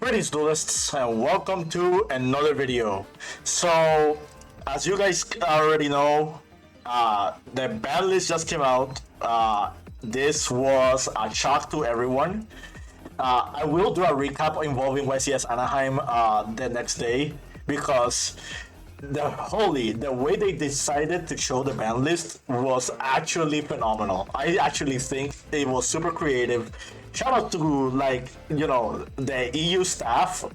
Greetings duelists and welcome to another video. So as you guys already know, the Banlist just came out. This was a shock to everyone. I will do a recap involving YCS Anaheim the next day because the way they decided to show the ban list was actually phenomenal. I actually think it was super creative. Shout out to the EU staff.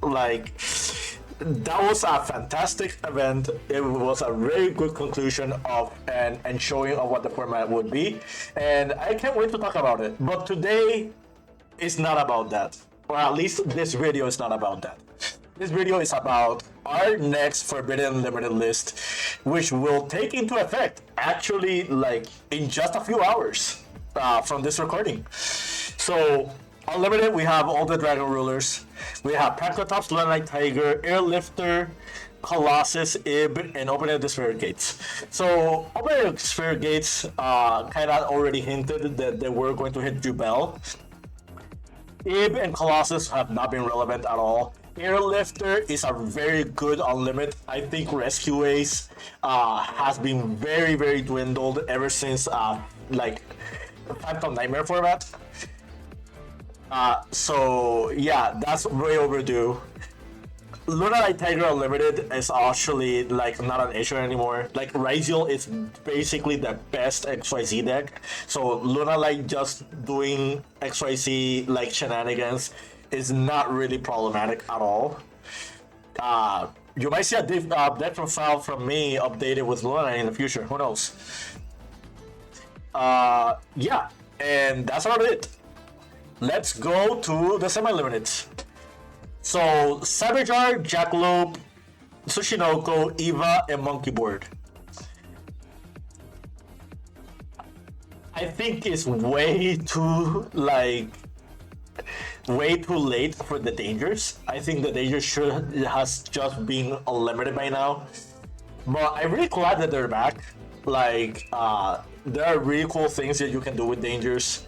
That was a fantastic event. It was a very good conclusion of and showing of what the format would be, and I can't wait to talk about it. But today is not about that, or at least this video is not about that. This video is about our next Forbidden Limited list, which will take into effect actually in just a few hours from this recording. So, Unlimited, we have all the Dragon Rulers. We have Pancratops, Lunite Tiger, Airlifter, Colossus, Ib, and Opening of the Spirit Gates. So, Opening of the Spirit Gates kind of already hinted that they were going to hit Jubel. Ib and Colossus have not been relevant at all. Airlifter is a very good Unlimited. I think Rescue Ace has been very, very dwindled ever since Phantom Nightmare format. So yeah, that's way overdue. Lunite Tiger Unlimited is actually not an issue anymore. Ryziel is basically the best XYZ deck. So Lunite just doing XYZ shenanigans is not really problematic at all. You might see a deck profile from me updated with Lunite in the future. Who knows? Yeah, and that's about it. Let's go to the semi-limiteds. So, Cyberjar, Jackalope, Tsushinoko, Eva, and Monkey Board. I think it's way too late for the Dangers. I think the Dangers has just been unlimited by now. But I'm really glad that they're back. There are really cool things that you can do with Dangers.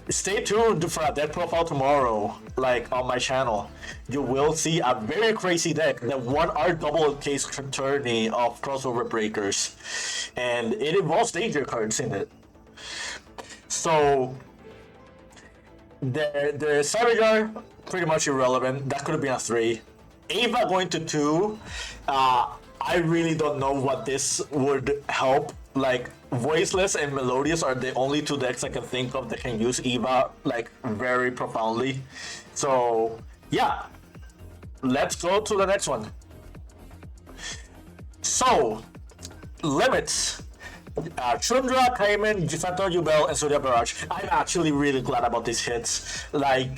Stay tuned for a deck profile tomorrow, on my channel. You will see a very crazy deck that won our double case tourney of crossover breakers, and it involves danger cards in it. So the Cyberjar, pretty much irrelevant. That could have been a 3. Ava going to 2. I really don't know what this would help. Voiceless and Melodious are the only 2 decks I can think of that can use Eva very profoundly. So yeah, let's go to the next one. So limits. Chundra, Kaiman, Phantom Jubel, and Zodiac Barrage. I'm actually really glad about these hits. The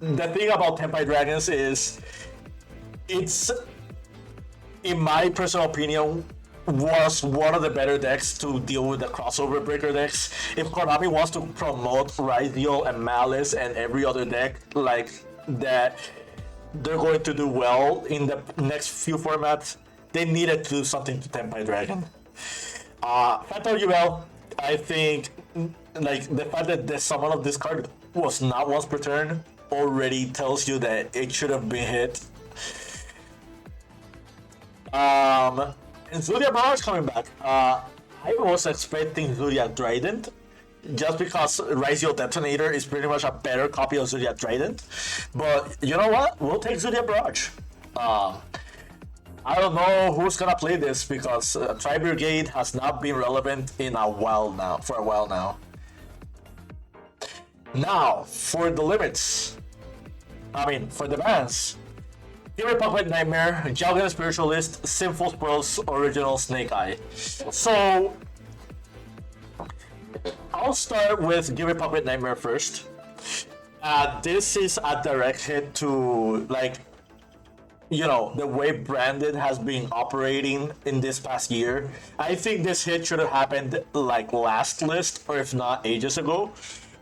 thing about Tenpai Dragons is it's, in my personal opinion, was one of the better decks to deal with the crossover breaker decks. If Konami wants to promote Ryziel and Malice and every other deck that they're going to do well in the next few formats, they needed to do something to Tenpai Dragon. Phantom Jubel, I think the fact that the summon of this card was not once per turn already tells you that it should have been hit. And Zodiac Barrage coming back. I was expecting Zodiac Trident, just because Ryziel Detonator is pretty much a better copy of Zodiac Trident. But you know what? We'll take Zodiac Barrage. I don't know who's gonna play this because Tri-Brigade has not been relevant for a while now. Now, for the limits. For the bans. Fury Puppet Nightmare, Jalgan Spiritualist, Sinful Spells, Original Snake Eye. So, I'll start with Give Me Puppet Nightmare first. This is a direct hit to, the way Branded has been operating in this past year. I think this hit should have happened, last list, or if not, ages ago.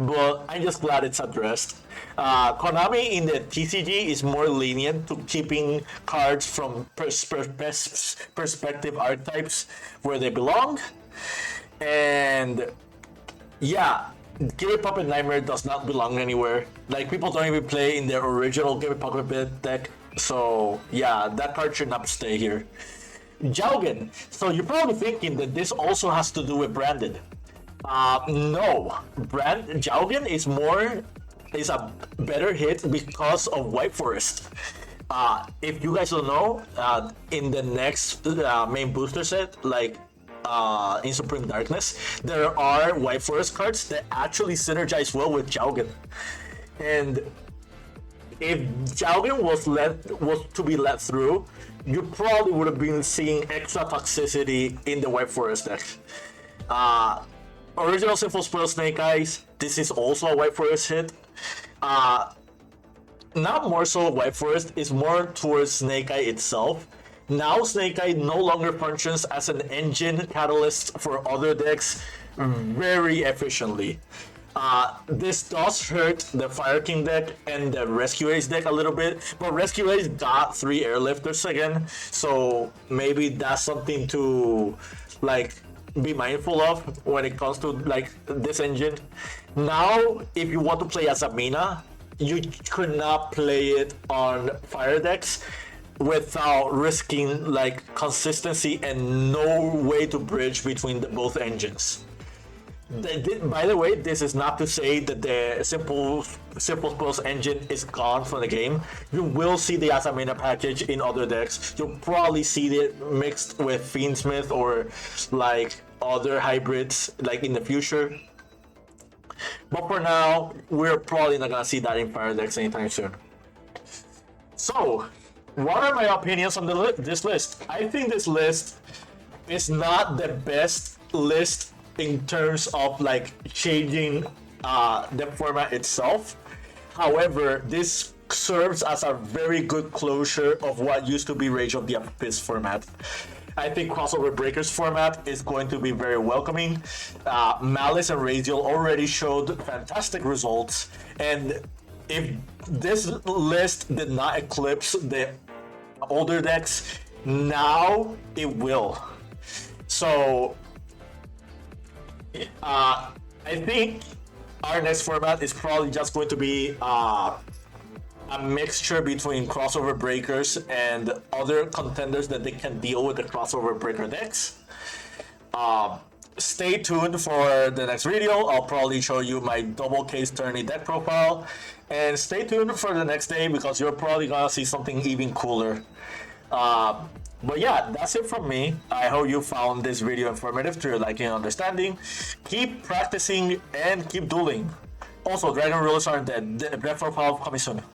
But I'm just glad it's addressed. Konami in the TCG is more lenient to keeping cards from perspective archetypes where they belong. And yeah, Give It Puppet Nightmare does not belong anywhere. Like, people don't even play in their original Give It Puppet deck. So yeah, that card should not stay here. Jaugen. So you're probably thinking that this also has to do with branded. No. Jaugen is a better hit because of White Forest. If you guys don't know, in the next main booster set, like in Supreme Darkness, there are White Forest cards that actually synergize well with Jaugen. And if Jaugen was to be let through, you probably would have been seeing extra toxicity in the White Forest deck. Original Sinful Spoil Snake Eyes, this is also a White Forest hit. Not more so White Forest, is more towards Snake Eye itself. Now Snake Eye no longer functions as an engine catalyst for other decks very efficiently. This does hurt the Fire King deck and the Rescue Ace deck a little bit, but Rescue Ace got 3 Airlifters again, so maybe that's something to like be mindful of when it comes to like this engine. Now, if you want to play as a Mina, you could not play it on fire decks without risking like consistency and no way to bridge between both engines. By the way, this is not to say that the Simple Spells engine is gone from the game. You will see the Asamina package in other decks. You'll probably see it mixed with Fiendsmith or like other hybrids like in the future. But for now, we're probably not gonna see that in fire decks anytime soon. So, what are my opinions on this list? I think this list is not the best list in terms of like changing the format itself. However, this serves as a very good closure of what used to be Rage of the Abyss format. I think Crossover Breakers format is going to be very welcoming. Malice and Raziel already showed fantastic results, and if this list did not eclipse the older decks, now it will. So I think our next format is probably just going to be a mixture between Crossover Breakers and other contenders that they can deal with the Crossover Breaker decks. Stay tuned for the next video. I'll probably show you my double case tourney deck profile. And stay tuned for the next day because you're probably gonna see something even cooler. But yeah, that's it from me. I hope you found this video informative to your liking and understanding. Keep practicing and keep dueling. Also, Dragon Rulers aren't dead. The Breath of Power coming soon.